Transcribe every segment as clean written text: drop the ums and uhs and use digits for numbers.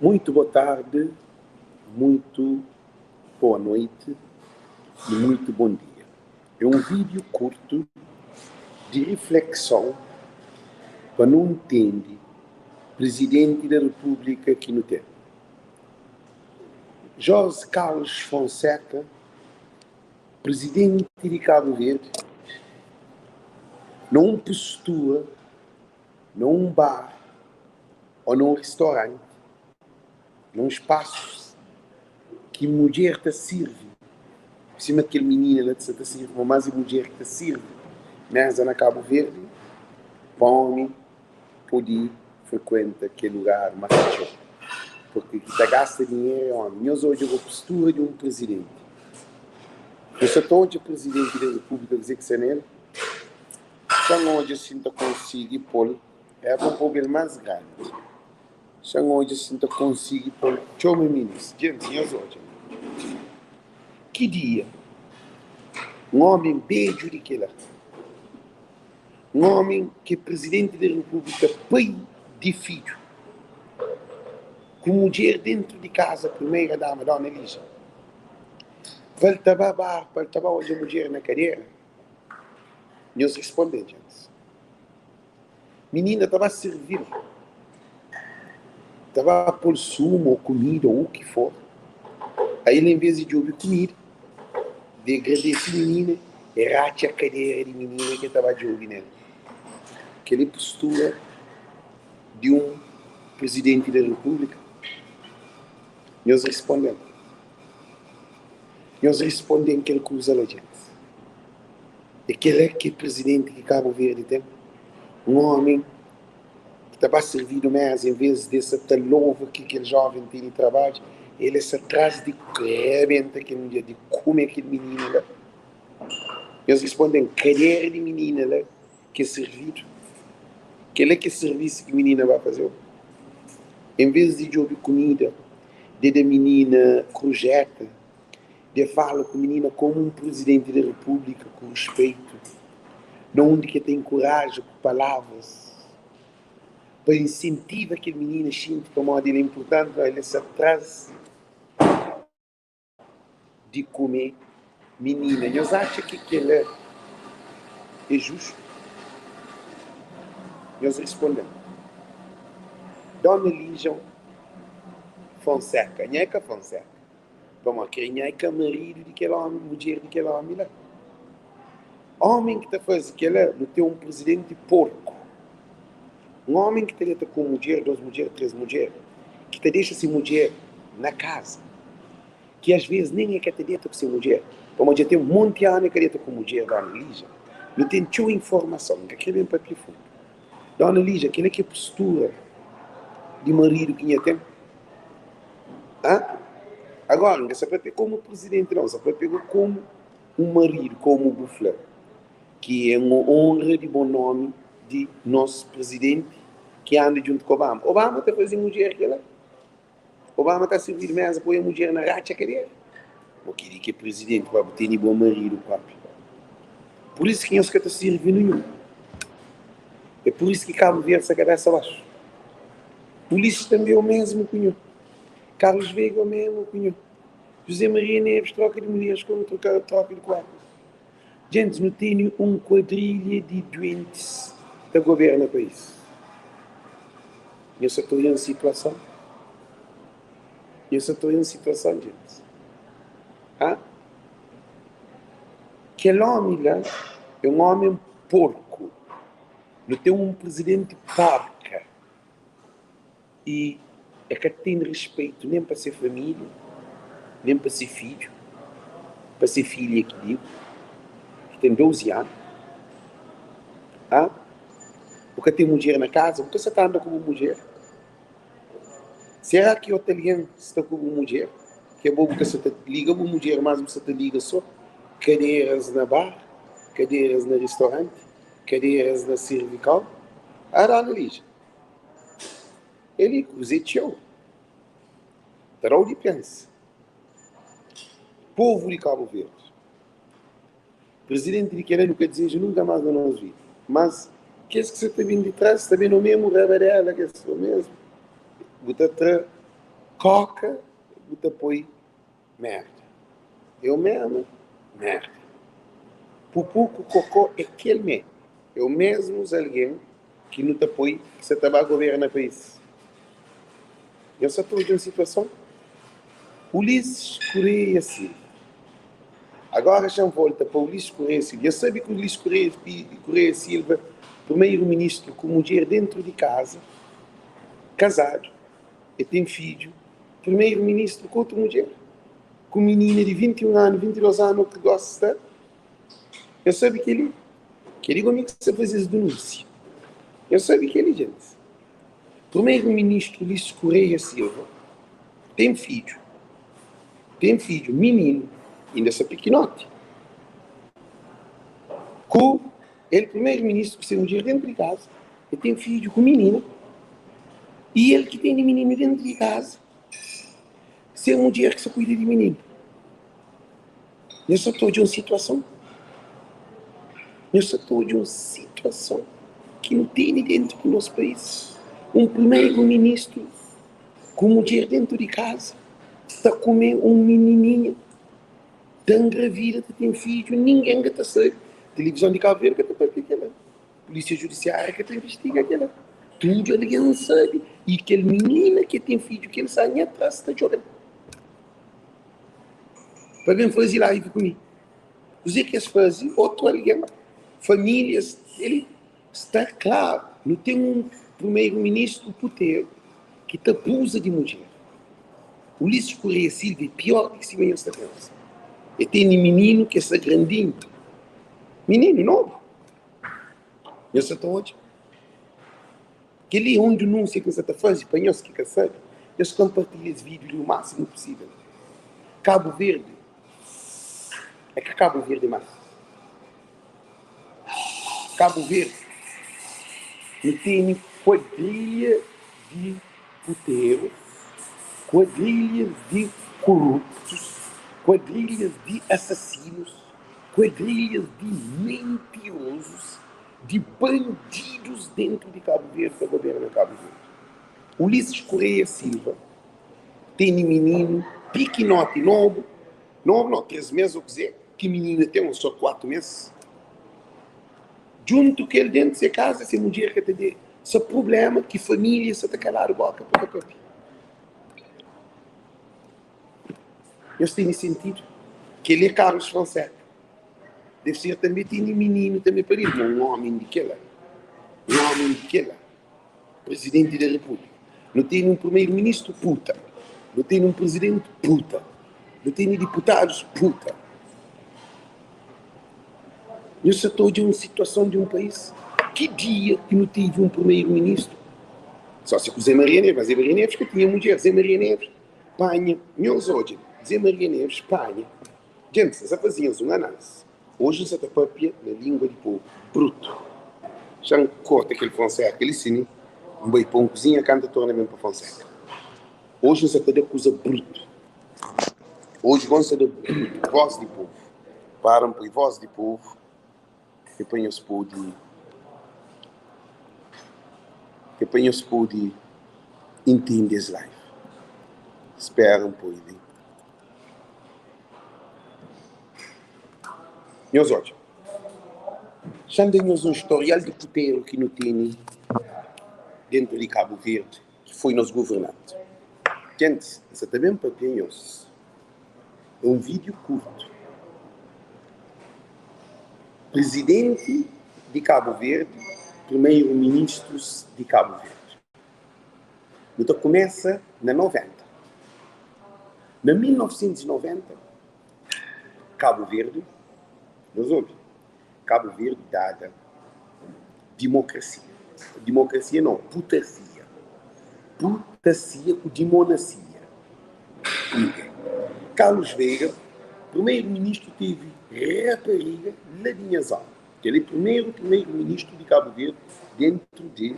Muito boa tarde, muito boa noite e muito bom dia. É um vídeo curto de reflexão para não entender Presidente da República que não tem. José Carlos Fonseca, Presidente de Cabo Verde, não postua num bar ou num restaurante, num espaço que mulher te sirve. Por cima daquele menino lá te sirve, mas a mulher que te sirve, mas na Cabo Verde, homem poder frequentar aquele lugar mais fechado. Porque que te gasta dinheiro é homem. Nós hoje a postura de um presidente. Eu sou todo presidente da República dizer que se nele, só hoje assim te consigo pôr, é um problema mais grande. Só hoje assim te consigo pôr, tchau meu ministro, gente, nós hoje. Que dia? Um homem beijo de que lá. Um homem que é presidente da República, pai de filho. Com mulher dentro de casa, primeira dama, Dona Elisa. Vai estava bar, vai estava hoje a mulher na cadeira. Nós respondemos, gente. Menina estava a servir. Estava a pôr sumo ou comida ou o que for. Aí ele, em vez de ouvir comida, de agradecer a menina, errate a cadeira de menina que estava de ouvir nela. Aquela postura de um presidente da República. Nós respondemos. Nós respondemos que ele cruza a gente. Aquele que é presidente que Cabo Verde tem. Um homem que estava servindo mais, em vez dessa talova que aquele jovem tem de trabalho, ele se atrás de realmente aquele dia de comer aquele menino lá. Nós respondemos, cadeira de menina lá, que é servido. Aquele que é serviço que a menina vai fazer. Em vez de jogar comida, de a menina projeta, de falar com a menina como um presidente da República, com respeito, não onde que tem coragem com palavras, para incentivar aquele menino a sentir como ele é importante, ele se atrás de comer menina. Nós achamos que aquilo é justo? Nós respondemos. Dona Elisa Fonseca, Nheca Fonseca. Vamos aqui, Nheca marido de aquele homem, mulher de aquele homem lá. Homem que está fazendo aquilo, não tem um presidente porco. Um homem que está com mulher, 2 mulheres, 3 mulheres, que te deixa sem mulher na casa, que às vezes nem é que te deita com sem mulher. Como já tem um monte de anos que deita com mulher, Dona Elisa, não tem tanta informação, que aquele é um papel fundo. Dona Elisa, aquele que é postura de marido que tinha tempo. Agora, não se pode pegar como presidente, não, se pode pegar como um marido, como o Bufler, que é uma honra de bom nome de nosso presidente que anda junto com Obama. Obama está fazendo mulher aqui lá. Obama está servindo mais a pôr a mulher na racha cadeira. Porque ele que é presidente para ter de bom marido, papi. Por isso que nós que está servindo nenhum. É por isso que Cabo Verde essa cabeça abaixo. Polícia também é o mesmo cunho. Carlos Veiga é o mesmo cunho. José Maria Neves troca de mulheres como troca de quadros. Gente, não tem um quadrilha de doentes que governa o país. Eu só estou em situação. Gente. Aquele homem lá é um homem porco. Não tem um presidente porca. E é que tem respeito nem para ser família, nem para ser filho, para ser filha que digo, que tem 12 anos. Porque tem mulher na casa, porque você está andando com uma mulher. Será que o italiano está com uma mulher? Que é bom que você te liga uma mulher, mas você te liga só cadeiras na bar, cadeiras no restaurante, cadeiras na cervical. Dona Elisa, ele cozinhou. Terá de pensa. Povo de Cabo Verde. Presidente de Querendo quer dizer nunca mais não nos vi. Mas que é que você está vindo de trás? Está vendo o mesmo rabarela que é o mesmo? Você está Coca, o apoio, merda. Eu mesmo, merda. Pupuco, cocô, é aquele mesmo. É o mesmo alguém que não te apoia, que você trabalha governo no país. Eu só estou de uma situação. Ulisses Correia Silva. Agora já volta para o Ulisses Correia Silva. Eu sabia que o Ulisses Correia Silva, primeiro-ministro com mulher dentro de casa, casado, e tem filho, primeiro-ministro com outra mulher, com menina de 21 anos, 22 anos, que gosta. Eu sabia que ele comigo que você fazia denúncia. Eu sabia que ele, gente. Primeiro-ministro Ulisses Correia Silva tem filho, menino, ainda se pequenote. Com ele, primeiro-ministro, que se mulher dentro de casa, e tem filho com menina, e ele que tem de menino dentro de casa, ser mulher que se cuida de menino. Eu só estou de uma situação. Que não tem dentro do nosso país. Um primeiro-ministro com mulher dentro de casa, está a comer um menininho, está engravida, está tem filho, ninguém está a saber. Televisão de Cabo Verde que está para aquela. Polícia Judiciária que está a investigar aquela. Tudo alguém sabe. E aquele menino que tem filho, que ele sai atrás, está jogando. Para quem fazer live comigo. Os que eles fazem, outro alguém, famílias, ele está claro. Não tem um primeiro-ministro puteiro que te abusa de mulher. O Ulisses Correia Silva é pior do que se vem esta criança. E tem um menino que é grandinho. Menino novo. Eu só estou hoje. Que ali onde denúncia que você está fazendo, para nós que sabe, eles compartilham esse vídeo o máximo possível. Cabo Verde. É que Cabo Verde é mais. Cabo Verde não tem quadrilha de puteiros, quadrilhas de corruptos, quadrilhas de assassinos, quadrilhas de mentirosos, de bandidos dentro de Cabo Verde para governar Cabo Verde. Ulisses Correia Silva tem um menino pequenote novo, não, 3 meses, ou dizer, que menino tem só 4 meses. Junto que ele dentro de casa, se mulher que tem esse problema que família se está calado a boca para o eu tenho sentido que ele é Carlos Fonseca. Deve ser também tem um menino também para ele, um homem de que lá. Presidente da República. Não tem um primeiro-ministro puta. Não tem um presidente puta. Não tem deputados puta. Eu só estou de uma situação de um país. Que dia que não tive um primeiro-ministro? Só se com Zé Maria Neves. Zé Maria Neves que tinha mulher. Zé Maria Neves, Panha, meus hoje. Zé Maria Neves, Panha. Gente, já faziam uma análise. Hoje você está papia na língua de povo. Bruto. Já corta aquele Fonseca, aquele cine. Um boi pão cozinha, canta, torna mesmo para Fonseca. Hoje você está de coisa bruto. Hoje vão ser de bruto. Voz de povo. Param por voz de povo. Que põe-os por de... Que põe-os por de... Entender as lives. Esperam por ele. Meus olhos. Já temos um historial de puteiro que não tem dentro de Cabo Verde, que foi nos governantes. Gente, isso também para nós. É um vídeo curto. Presidente de Cabo Verde, primeiro-ministros de Cabo Verde. Então começa na 90. Na 1990, Cabo Verde, nós ouvimos, Cabo Verde dada democracia. Democracia não, putacia. Putacia com demonacia. Carlos Veiga, primeiro-ministro, teve rapariga Ladinhazal, que ele é o primeiro-ministro de Cabo Verde dentro de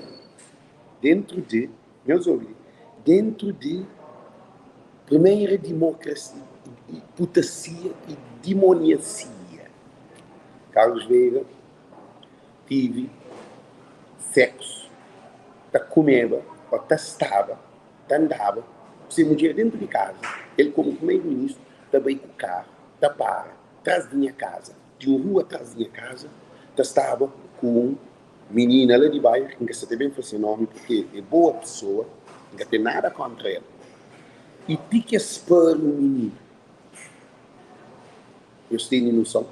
primeira democracia, putacia e demoniacia. Carlos Veiga teve sexo, tá comendo, tá estava, tá andava Se mulher dentro de casa, ele como primeiro-ministro, também com o carro, da para, atrás da minha casa, de uma rua atrás da minha casa, estava com menina lá de bairro, que nunca se bem fosse nome, porque é boa pessoa, nunca tem nada contra ela. E tem que esperar o menino. Eu tenho noção.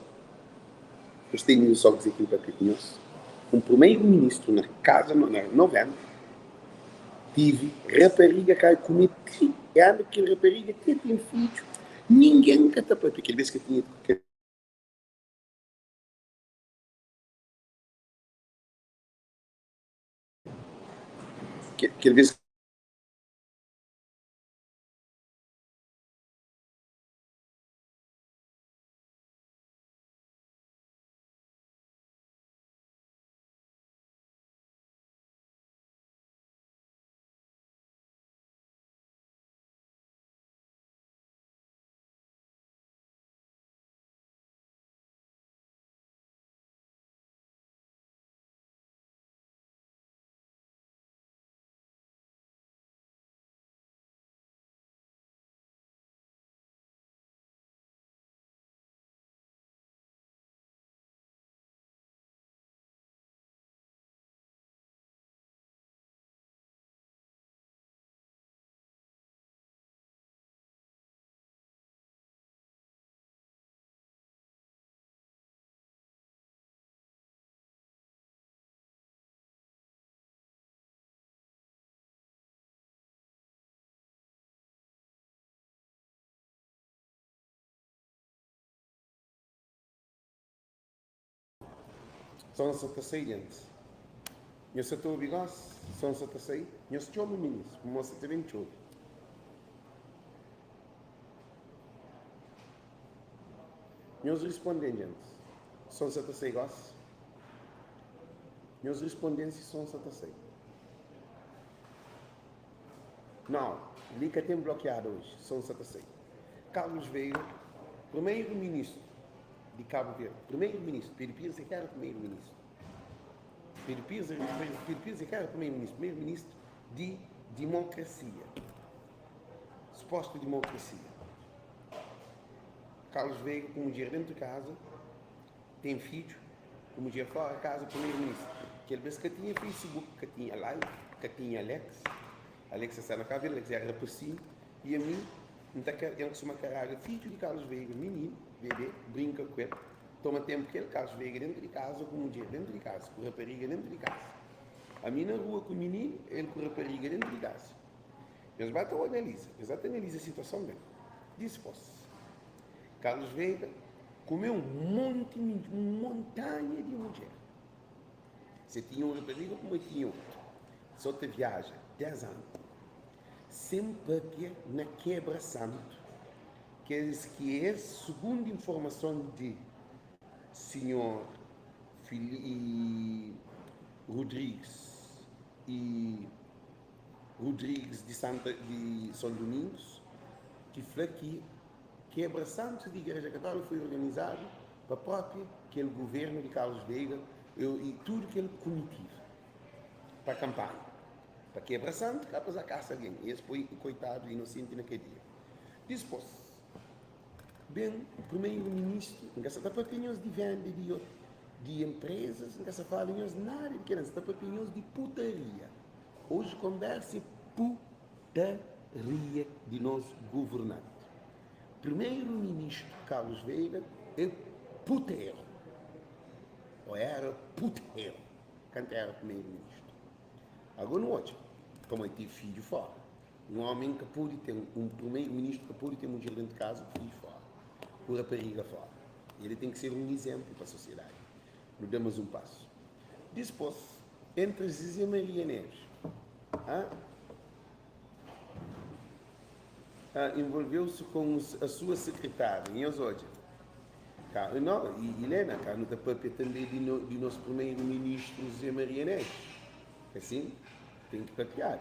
Eu tenho noção que aquilo para pequenos. Um primeiro-ministro na casa, na novembro, tive rapariga que cometi, anda que rapariga que tem filho. Ninguém que está para aquele vez que tinha aquele vez são se passarinhos. Eu sou teu bigode, são se passei. Eu sou o menino, como você tem bem chove. Meus respondentes são se passei gos. Meus respondentes são se passei. Não, Lica tem bloqueado hoje, são se passei. Carlos veio, primeiro-ministro de Cabo Verde, primeiro-ministro, Pedro Pires é que era primeiro-ministro. Pedro Pires é que era primeiro-ministro de democracia. Suposta democracia. Carlos veio com mulher dentro de casa, tem filho, com mulher fora de casa, primeiro-ministro. Que ele que tinha Facebook, que tinha Live, que tinha Alex. Alex está na casa, Alex era passivo. E a mim, ele que se uma caralho, filho de Carlos Veiga, menino, bebê, brinca com ele. Toma tempo que ele, Carlos Veiga, dentro de casa, com mulher dentro de casa, com rapariga dentro de casa. A mim na rua com o menino, ele com rapariga dentro de casa. Eles batem ou analisam a situação dele. Disse, posso. Carlos Veiga comeu uma montanha de mulher. Você tinha uma rapariga como eu tinha outra. Só te viaja 10 anos. Sempre que na Quebra Santo, que é segundo informação de senhor Rodrigues e Rodrigues de São Domingos, que foi que Quebra Santo de Igreja Católica foi organizado para próprio aquele governo de Carlos Veiga e tudo que ele comitiva para a campanha. Para Quebra Santo, cá para a caça alguém. Esse foi o coitado inocente naquele dia. Depois, bem, o primeiro-ministro, não se está para opiniões de venda de empresas, não se fala nada de que não se está para opiniões de putaria. Hoje conversa é putaria de nós governantes. Primeiro-ministro Carlos Veiga é puteiro. Ou era puteiro. Quando era primeiro-ministro. Agora não hoje. Como ele teve filho fora. Um homem que pode ter, um primeiro-ministro que pode ter mulher dentro de casa, filho fora. Com rapariga fora. Ele tem que ser um exemplo para a sociedade. Não damos um passo. Depois, entre Zezé Maria Neves, envolveu-se com a sua secretária, em Osódia. Não, e Helena, cá no tapete também de nosso primeiro-ministro Zé Maria Neves. Assim, tem que patear.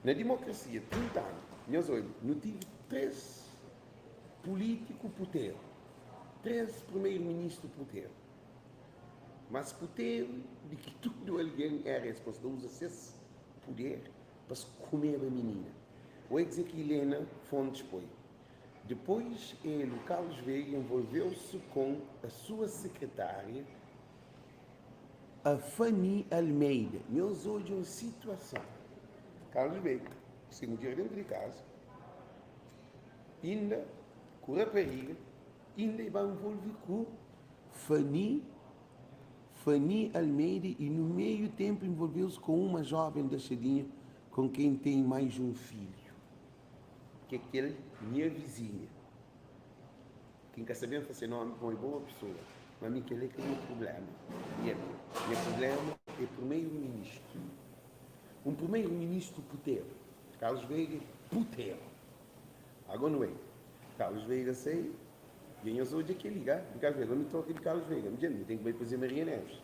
Na democracia, 30 anos, meus olhos, não tive 3 políticos puteiros, 3 primeiros-ministros puteiros. Mas puteiro de que tudo alguém é responsável, usa esse poder para se comer a menina. Vou dizer que Helena Fontes foi. Depois ele, o Carlos Veiga, envolveu-se com a sua secretária, a Fanny Almeida. Nós hoje uma situação. Carlos Veiga, se mulher dentro de casa, ainda com a rapariga, ainda vai envolver com Fanny Almeida e no meio tempo envolveu-se com uma jovem da Chadinha com quem tem mais um filho, que é aquele minha vizinha. Quem quer saber fazer nome com uma boa pessoa, mas mim que ele é que é o meu problema. Meu problema é primeiro-ministro. Um primeiro-ministro puteiro. Carlos Veiga, puteiro. Agora não é. Carlos Veiga sei, ganhou hoje aqui ligar. Carlos Veiga, não toca de Carlos Veiga. Não tem que ir para Zé Maria Neves.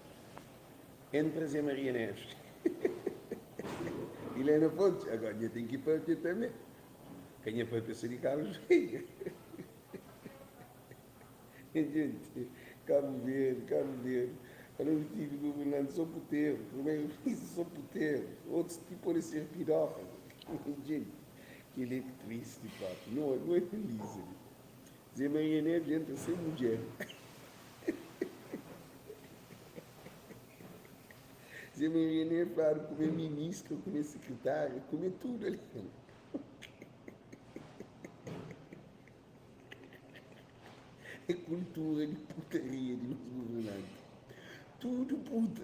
Entra Zé Maria Neves. Helena Fontes, agora eu tenho que ir para aqui também. Quem é para a pessoa de Carlos Veiga? Gente, Cabo Verde. Para o tipo de governante, sou puteiro. Primeiro-ministro, sou puteiro. Outros tipo podem ser piroca. Gente, que ele é triste, papo. Não é feliz. Zé Maria Neves entra sem mulher. Zé Maria Neves para comer ministro, comer secretário, comer tudo ali. É cultura de putaria de nos governantes. Tudo puta.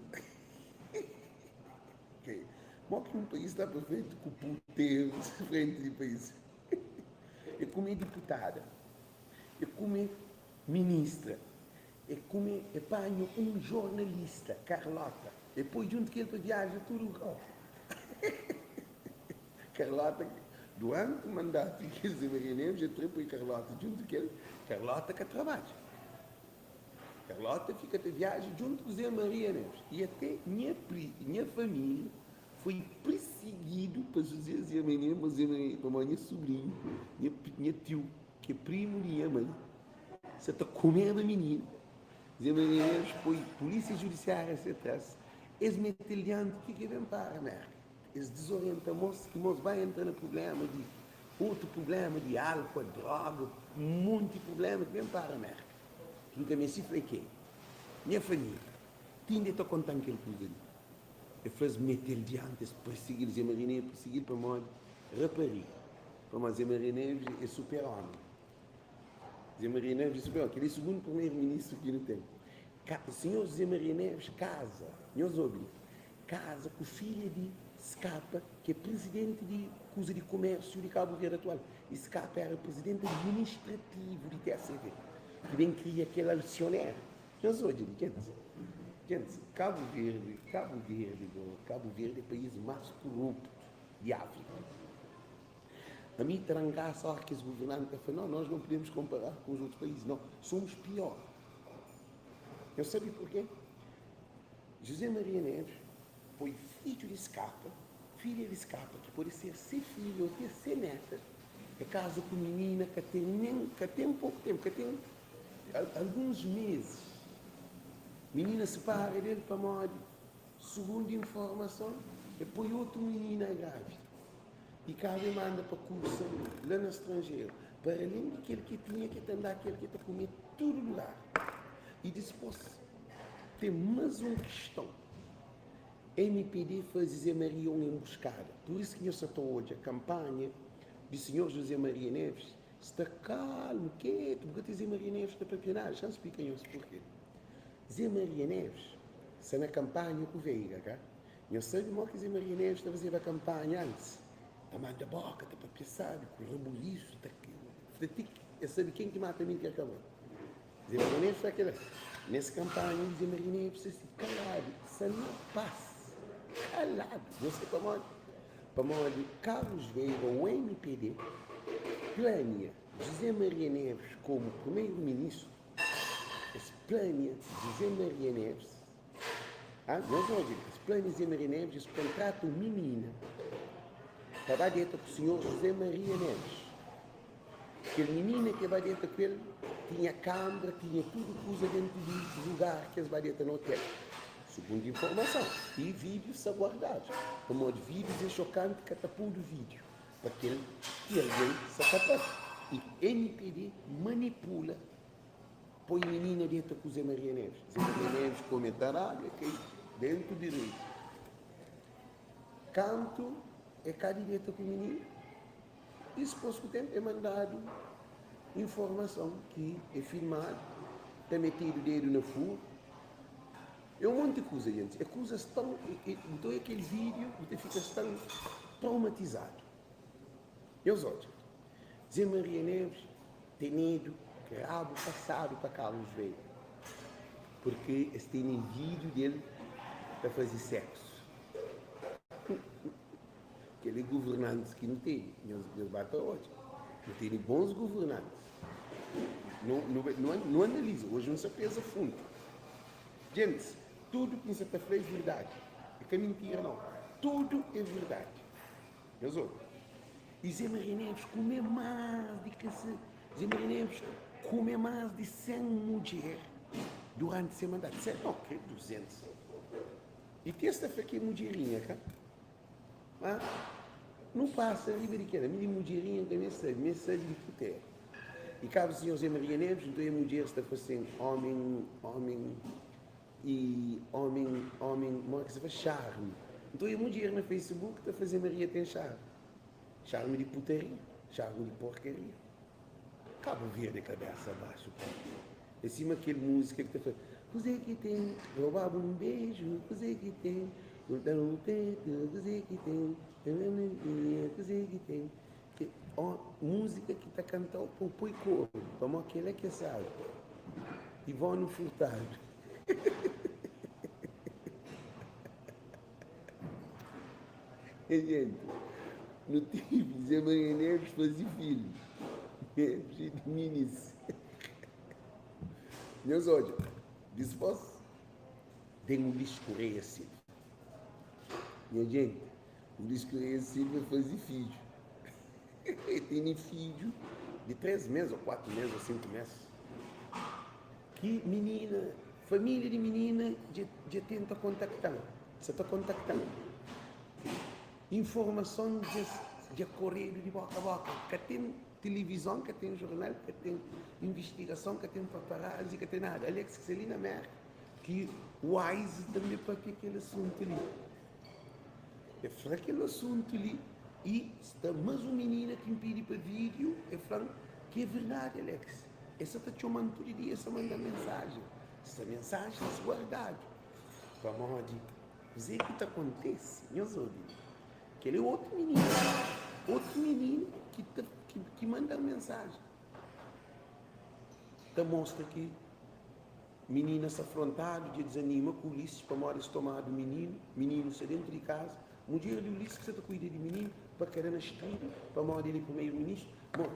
Okay. Mas que um país está perfeito com puteiros frente de país. É como deputada, é como ministra, é como apanho um jornalista, Carlota. Depois junto que ele para viagem, tudo. Carlota, durante o mandato que Zé Maria Neves, eu trepo e Carlota junto que ele, Carlota que trabalha. Carlota fica de viagem junto com Zé Maria Neves. E até minha família foi perseguido para José Zé Maria Neves, para minha sobrinho, minha tio, que é primo de minha mãe. Você está comendo a menina. Zé Maria Neves foi polícia judiciária atrás. Eles metem diante que querem para a América. Eles desorientam a moça, que moça vai entrar no problema de outro problema de álcool, droga, um monte de problema que vem para a América. Nunca me cifrei que minha família tinha de contar aquele coisa. Eu fiz meter diante, perseguir Zé Maria Neves, perseguir para morrer, rapariga. Para Zé Maria Neves é super-homem. Zé Maria Neves é super-homem, que ele é o segundo primeiro-ministro que ele tem. O senhor Zé Maria Neves casa, casa com filha de Scapa, que é presidente de Coisa de Comércio de Cabo Verde atual. E Scapa era presidente administrativo de TSV. Que bem cria aquele acionário. Eu sou de gente, Cabo Verde é o país mais corrupto de África. A mim trancar só que os governantes falam, não, nós não podemos comparar com os outros países, não, somos pior. Eu sabia porquê? José Maria Neves foi filho de Scapa, filha de Scapa, que pode ser filho ou ter ser neta, é casa com menina que tem pouco tempo, que tem alguns meses. Menina se para dele para morrer. Segundo informação, depois outra menina grávida. E cada manda para curso lá no estrangeiro. Para além daquele que tinha que andar, aquele que está comer todo lugar. E depois, tem mais uma questão. MPD faz José Maria uma emboscada. Por isso que eu estou hoje, a campanha do senhor José Maria Neves está calmo, quieto, porque Zé Maria Neves está para piorar. Já explicam isso porquê. Zé Maria Neves está na campanha com o Veiga, cá? Eu sei que Zé Maria Neves está fazendo a campanha antes. A mão da boca, está para pensar, com o rebuliço, está aqui. Eu sei quem que mata a mim que acabou. Zé Maria Neves está aqui. Nessa campanha, Zé Maria Neves está assim, calado, sem paz. Calado. Você para morrer Carlos Veiga, o MPD, planeia José Maria Neves como primeiro-ministro. Esse planeia José Maria Neves. Nós vamos dizer, esse planeia José Maria Neves, esse contrato menina. Estava dentro com o senhor José Maria Neves. Aquele menino que estava dentro com ele tinha câmara, tinha tudo coisa dentro do lugar que eles vai dentro no hotel. Segundo informação. E vídeos são guardados. O modo vídeos é chocante que está por do vídeo. Para que alguém se capaz. E NPD manipula. Põe menina dentro com Zé Maria Neves. Zé Maria Neves comentar água, que dentro direito. Canto é cá direito com o menino. E se fosse o tempo é mandado informação que é filmado, está metido o dedo no furo. É um monte de coisa, gente. É coisas tão. Então é aquele vídeo, você fica tão traumatizado. Meus olhos. Zé Maria Neves tem medo que rabo passado para Carlos Veio. Porque eles têm um vídeo dele para fazer sexo. Aquele governante que não tem, meus batem hoje. Não tem bons governantes. Não analisa, hoje não se pensa fundo. Gente, tudo que você está falando é verdade. É que é mentira, não. Tudo é verdade. Meus outros. E Zé Maria Neves come mais de que se... Zé Maria Neves come mais de 100 mulheres durante seu mandato. Não, que 200. E terça-feira que é mulherinha, cara. Ah, não passa a liberiqueira. Minha mulherinha tem mensagem de puteiro. E cabe o senhor Zé Maria Neves, então a mulher está fazendo homem, como é que se faz? Charme. Então a mulher no Facebook está fazendo Maria tem charme. Charme de putaria, charme de porcaria. Cabo Verde, cabeça abaixo. Em cima aquele música que está fazendo. Você que tem, roubava um beijo, você que tem, cortar um peito, você que tem, você que tem. Música que está cantando por põe coro, como aquele que sabe. Ivone Furtado. E, gente, no tempo, Zé Maria Neves fazia filho. Cheio de minis. Meus olhos, disse posso? Tem um Luís Correia Silva. Minha gente, o Luís Correia Silva fazia filho. Ele tem filho de 3 meses, ou 4 meses, ou 5 meses. Que menina, família de menina, já tenta contactar. Você está contactando. Informação de correio de boca a boca. Que tem televisão, que tem jornal, que tem investigação, que tem paparazzi, que tem nada. Alex Celina Merck, que wise também para aquele assunto ali. É para aquele assunto ali. E está mais uma menina que impede para vídeo, é falando que é verdade, Alex. Essa está te chamando todo dia, essa manda mensagem. Essa mensagem está guardada. Vamos dizer o que acontece, meus ouvintes. Aquele é outro menino que manda mensagem. Então mostra que menina se afrontado, de desanima com Ulisses para morar tomado menino se dentro de casa. Um dia de Ulisses que você está cuidando de menino, para querer na estrada, para morar ele primeiro-ministro. Bom,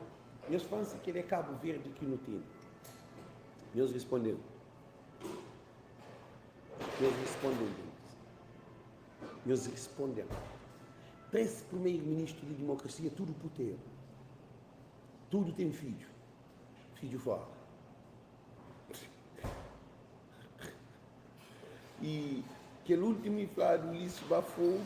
meus fãs que ele é Cabo Verde aqui no tempo. Meus responderam. Meus responderam. 3 primeiro-ministro de democracia, tudo puteiro. Tudo tem filho. Filho fora. E aquele último inflado, Ulisses bafou.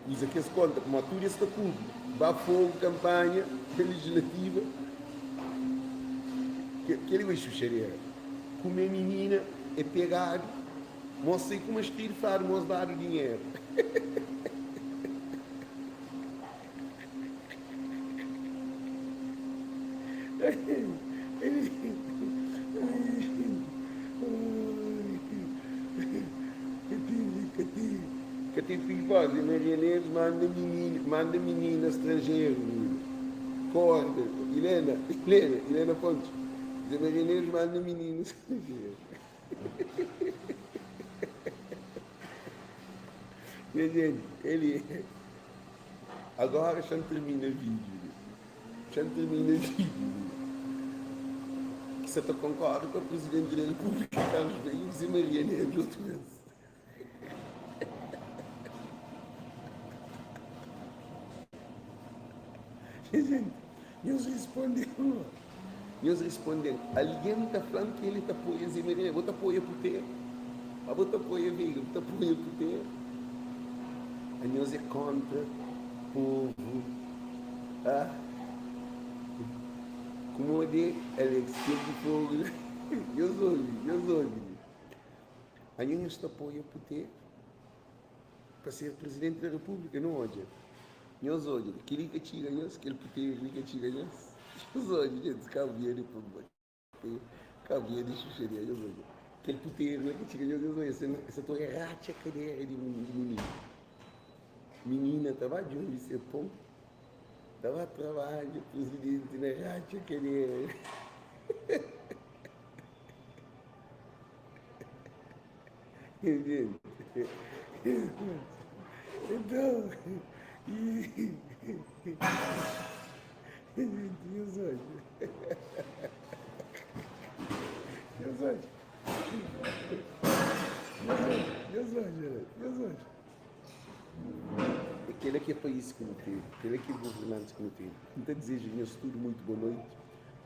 Usa que se conta, como a tudo está tudo. Bafou campanha legislativa. Aquele é chucharia. Comer menina é pegado. Mostrei como as tiras faro, moço dar o dinheiro. Que tem filho pode, Maria Neves manda menina estrangeiro. Corda, Helena Pontes. Maria Neves manda menina estrangeiro. Minha gente, ele agora já termina o vídeo. Que você está concorda com o Presidente da República, Carlos Veio e Maria Neves outra vez. Gente, eles responderam. Alguém está falando que ele te apoia, Zé Maria Neves, vou te apoiar por ter. A bota apoia viga, bota apoia poder. A nós é contra o povo. Ah? Como é eleição de fogo. Eu sou. A nós apoia poder para ser presidente da República, não hoje. Nós hoje, aquele que tira nós, aquele poder que tira nós. Nós hoje, gente, cabia de problema. Cabia de chucheria, nós hoje. Aquele puteiro que tira nós hoje. Essa tua errata cadeira de menina. Menina, estava de onde você pão? Estava trabalho, presidente, na errata cadeira. Entende? Então, Deus hoje. Aquele que é país que não teve, aquele que é governante que não teve. Então desejo-lhes tudo muito boa noite,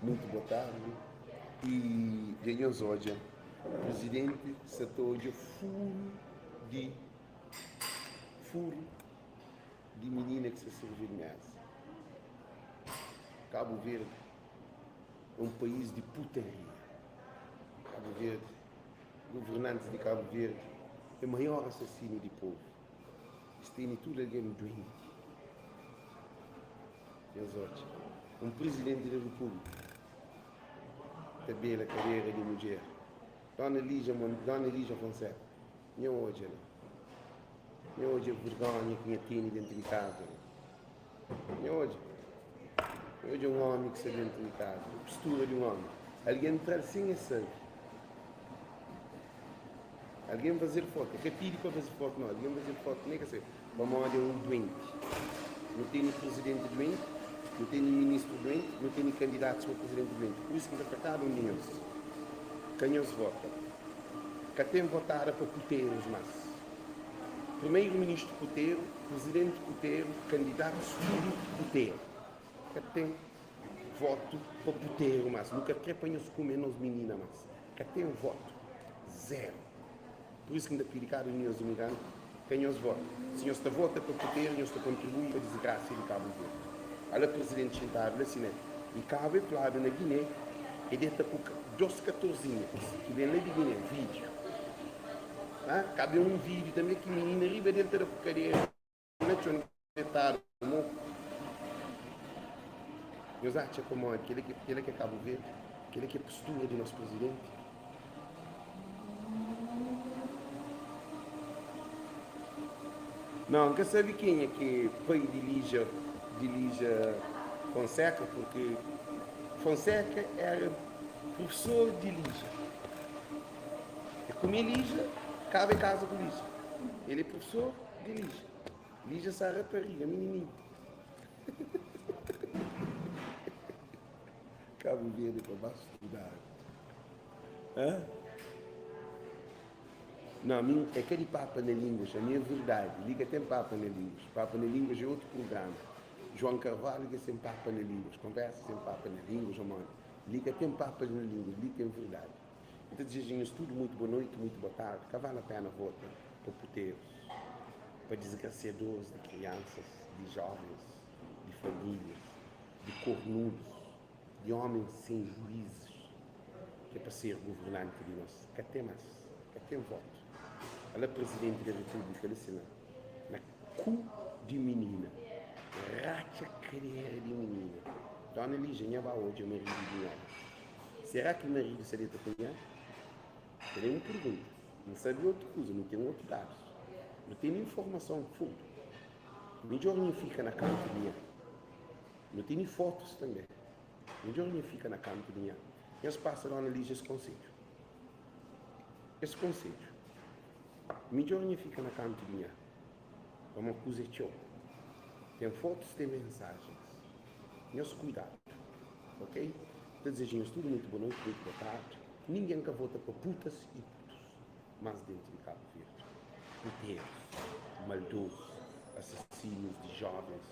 muito boa tarde. E ganhamos hoje, o presidente está hoje furo de menina que se serviu de mesa. Cabo Verde é um país de putaria. Cabo Verde, governantes de Cabo Verde, é o maior assassino de povo. Isto tem tudo alguém doente. Meus olhos, um presidente da República, também a carreira de mulher, Dona Lígia Fonseca, não hoje, não hoje a vergonha que tem dentro de casa. Não hoje. Hoje é um homem que está dentro de casa, a postura de um homem. Alguém entrar sem a sangue. Alguém fazer foto, que pede para fazer foto, não. Alguém fazer foto, nem que seja. Vamos olhar um doente. Não tem presidente doente, não tem ministro doente, não tem candidatos para presidente doente. Por isso que está tratado um Deus. Canhões vota. Que tem votado para puteiros, mas. Primeiro-ministro puteiro, presidente puteiro, candidatos tudo puteiro. Que tem voto para puteiro, mas. Nunca quer para-nos comer nos meninas, mas. Que tem voto. Zero. Por isso que ainda pediram os imigrantes, quem os vota. Se nós vota para poder, nós contribuímos para a desgraça de Cabo Verde. Olha o presidente sentado assim, né? E Cabo é claro na Guiné, e dentro por 2,14 que vem lá de Guiné, vídeo. Ah, cabe um vídeo também que menina riba dentro da porcaria, não tinha onde estar, não. Nós achamos como aquele que é Cabo Verde, aquele que é postura do nosso presidente. Não, nunca sabe quem é que foi de Lígia Fonseca, porque Fonseca era professor de Lígia. E como é Lígia, cabe em casa com Lígia. Ele é professor de Lígia. Lígia sai a rapariga, menininho. Cabo Verde para baixo estudar. Hã? Não, é aquele Papa na Línguas, a minha verdade. Liga tem Papa na Línguas. Papa na Línguas é outro programa. João Carvalho liga sem Papa na Línguas. Conversa sem Papa na Línguas, mano. Liga tem Papa na Línguas, liga tem verdade. Então desejamos tudo muito boa noite, muito boa tarde. Que vale a pena votar para puteiros, para desgraciadores de crianças, de jovens, de famílias, de cornudos, de homens sem juízes, que é para ser governante de nós. Que tem mais, que tem voto. Ela é presidente da República, assim, na cu de menina, racha carreira de menina. Dona Lígia, não vai hoje o marido de dinheiro. Será que o marido seria para cunhar? Tem uma pergunta. Não sabe outra coisa, não tem outro dados. Não tem informação fundo. Melhor não fica na cantinha. Não tem nem fotos também. Melhor não fica na cantinha. E eles passam a Dona Lígia esse conselho. Esse conselho. Melhor não fica na cantinha. É uma coisa tchau. Tem fotos, tem mensagens. Nosso cuidado. Ok? Então desejamos tudo muito boa noite, muito boa tarde. Ninguém que vota para putas e putos. Mas dentro de Cabo Verde. Puteiros, maldosos, assassinos de jovens,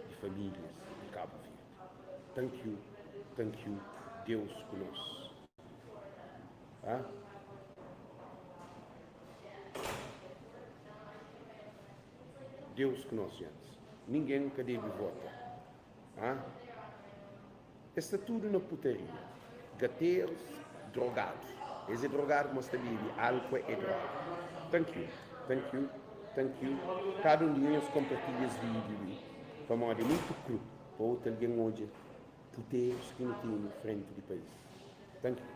de famílias de Cabo Verde. Thank you, Deus conosco. Ah? Deus que nós antes. Ninguém que deve votar. Está tudo na putaria. Gateiros, drogados. Esse drogado mas também álcool e droga. Thank you. Cada dia nós compartilhamos esse vídeo. Para modo muito cru. Para outro alguém hoje. Puteiros que não tem frente do país. Thank you.